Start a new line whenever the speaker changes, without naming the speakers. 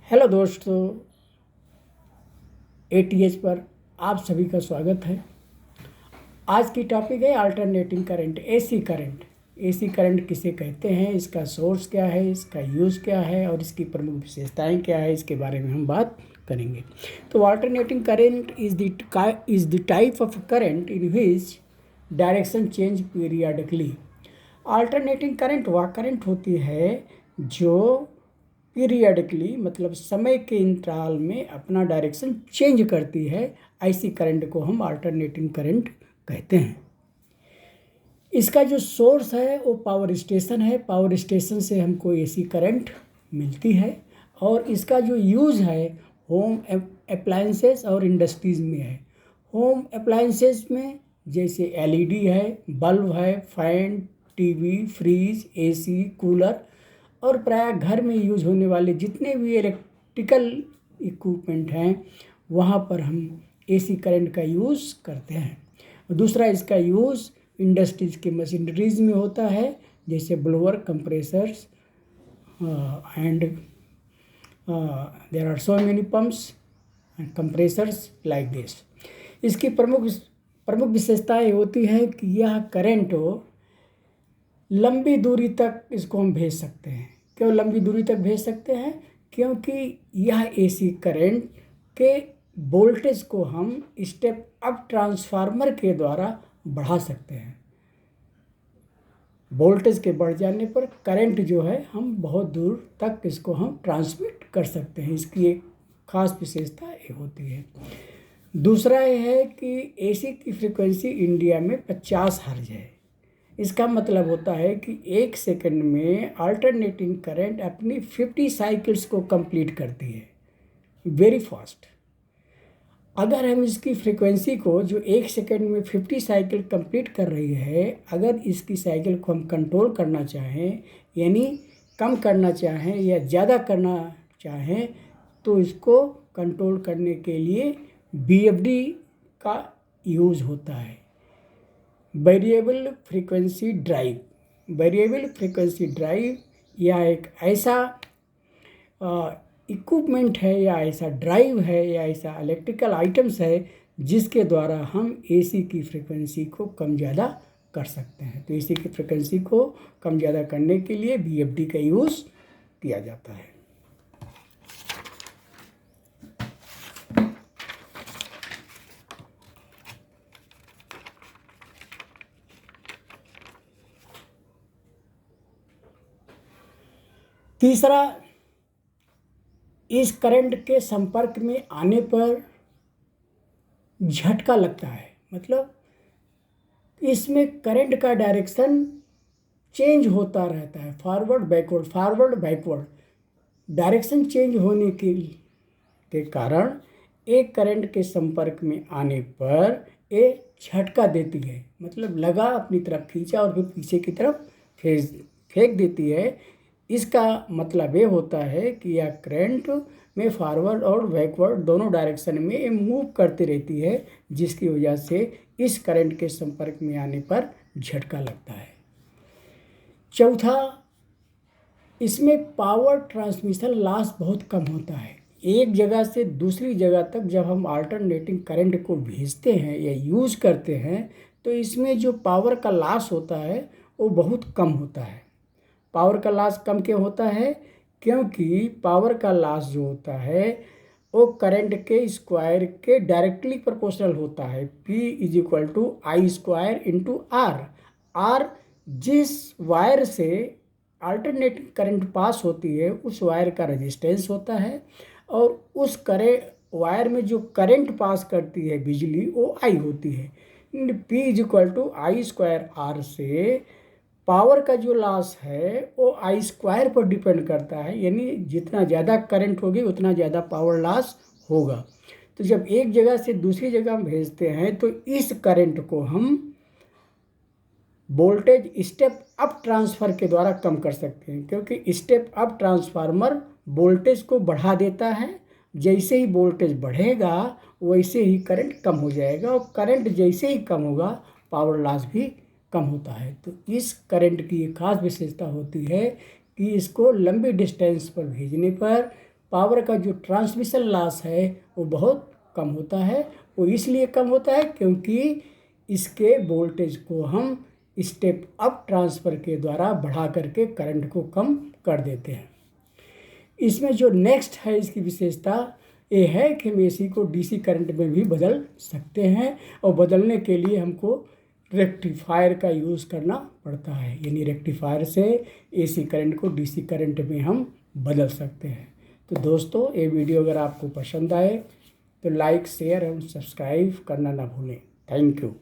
Hello दोस्तों, ATH पर आप सभी का स्वागत है। आज की टॉपिक है alternating current, AC current. AC current किसे कहते हैं, इसका सोर्स क्या है, इसका यूज़ क्या है और इसकी प्रमुख विशेषताएं क्या है, इसके बारे में हम बात करेंगे। तो alternating current is the type of current in which direction change periodically. Alternating current वह करंट होती है जो पीरियडिकली मतलब समय के इंतराल में अपना डायरेक्शन चेंज करती है। ऐसी करंट को हम अल्टरनेटिंग करंट कहते हैं। इसका जो सोर्स है वो पावर स्टेशन है। पावर स्टेशन से हमको AC करंट मिलती है और इसका जो यूज़ है होम अप्लायंसेस और इंडस्ट्रीज़ में है। होम अप्लायंसेस में जैसे LED है, बल्ब है, fan, TV, fridge, AC, cooler और प्राय घर में यूज होने वाले जितने भी इलेक्ट्रिकल इक्विपमेंट हैं वहाँ पर हम AC करंट का यूज़ करते हैं। दूसरा इसका यूज़ इंडस्ट्रीज़ के मशीनरीज में होता है, जैसे blower, compressors and there are so many pumps and compressors like this. इसकी प्रमुख विशेषताएं होती हैं कि यह करंट लंबी दूरी तक इसको हम भेज सकते हैं। क्यों लंबी दूरी तक भेज सकते हैं? क्योंकि यह AC करंट के वोल्टेज को हम स्टेप अप ट्रांसफार्मर के द्वारा बढ़ा सकते हैं। वोल्टेज के बढ़ जाने पर करंट जो है हम बहुत दूर तक इसको हम ट्रांसमिट कर सकते हैं। इसकी एक खास विशेषता ये होती है। दूसरा ये है कि AC की फ्रीक्वेंसी इंडिया में 50 हर्ट्ज है। इसका मतलब होता है कि 1 सेकंड में अल्टरनेटिंग करंट अपनी 50 साइकिल्स को कंप्लीट करती है, वेरी फास्ट। अगर हम इसकी फ्रीक्वेंसी को जो 1 सेकंड में 50 साइकिल कंप्लीट कर रही है, अगर इसकी साइकिल को हम कंट्रोल करना चाहें, यानी कम करना चाहें या ज़्यादा करना चाहें, तो इसको कंट्रोल करने के लिए BFD का यूज़ होता है, variable frequency drive. Variable frequency drive या एक ऐसा इक्विपमेंट है या ऐसा ड्राइव है या ऐसा इलेक्ट्रिकल आइटम्स है जिसके द्वारा हम AC की फ्रीक्वेंसी को कम ज़्यादा कर सकते हैं। तो AC की फ्रीक्वेंसी को कम ज़्यादा करने के लिए BFD का यूज़ किया जाता है। तीसरा, इस करंट के संपर्क में आने पर झटका लगता है, मतलब इसमें करंट का डायरेक्शन चेंज होता रहता है, फॉरवर्ड बैकवर्ड। डायरेक्शन चेंज होने के कारण एक करंट के संपर्क में आने पर ये झटका देती है, मतलब लगा अपनी तरफ खींचा और फिर पीछे की तरफ फेंक देती है। इसका मतलब ये होता है कि यह करंट में फॉरवर्ड और बैकवर्ड दोनों डायरेक्शन में मूव करती रहती है, जिसकी वजह से इस करंट के संपर्क में आने पर झटका लगता है। चौथा, इसमें पावर ट्रांसमिशन लॉस बहुत कम होता है। एक जगह से दूसरी जगह तक जब हम अल्टरनेटिंग करंट को भेजते हैं या यूज़ करते हैं तो इसमें जो पावर का लॉस होता है वो बहुत कम होता है। पावर का लॉस कम क्यों होता है? क्योंकि पावर का लॉस जो होता है वो करंट के स्क्वायर के डायरेक्टली प्रोपोर्शनल होता है। P = I² × R। R जिस वायर से अल्टरनेटिंग करंट पास होती है उस वायर का रेजिस्टेंस होता है और उस वायर में जो करंट पास करती है बिजली वो I होती है। P = I² R से पावर का जो लॉस है वो I² पर डिपेंड करता है, यानी जितना ज़्यादा करंट होगी उतना ज़्यादा पावर लॉस होगा। तो जब एक जगह से दूसरी जगह हम भेजते हैं तो इस करंट को हम वोल्टेज स्टेप अप ट्रांसफ़र के द्वारा कम कर सकते हैं, क्योंकि स्टेप अप ट्रांसफार्मर वोल्टेज को बढ़ा देता है। जैसे ही वोल्टेज बढ़ेगा वैसे ही करंट कम हो जाएगा और करंट जैसे ही कम होगा पावर लॉस भी कम होता है। तो इस करंट की एक खास विशेषता होती है कि इसको लंबी डिस्टेंस पर भेजने पर पावर का जो ट्रांसमिशन लॉस है वो बहुत कम होता है। वो इसलिए कम होता है क्योंकि इसके वोल्टेज को हम स्टेप अप ट्रांसफ़र के द्वारा बढ़ा करके करंट को कम कर देते हैं। इसमें जो नेक्स्ट है इसकी विशेषता ये है कि हम एसी को डीसी करंट में भी बदल सकते हैं, और बदलने के लिए हमको रेक्टिफायर का यूज़ करना पड़ता है, यानी रेक्टिफायर से एसी करंट को डीसी करंट में हम बदल सकते हैं। तो दोस्तों, ये वीडियो अगर आपको पसंद आए तो लाइक, शेयर और सब्सक्राइब करना ना भूलें। Thank you.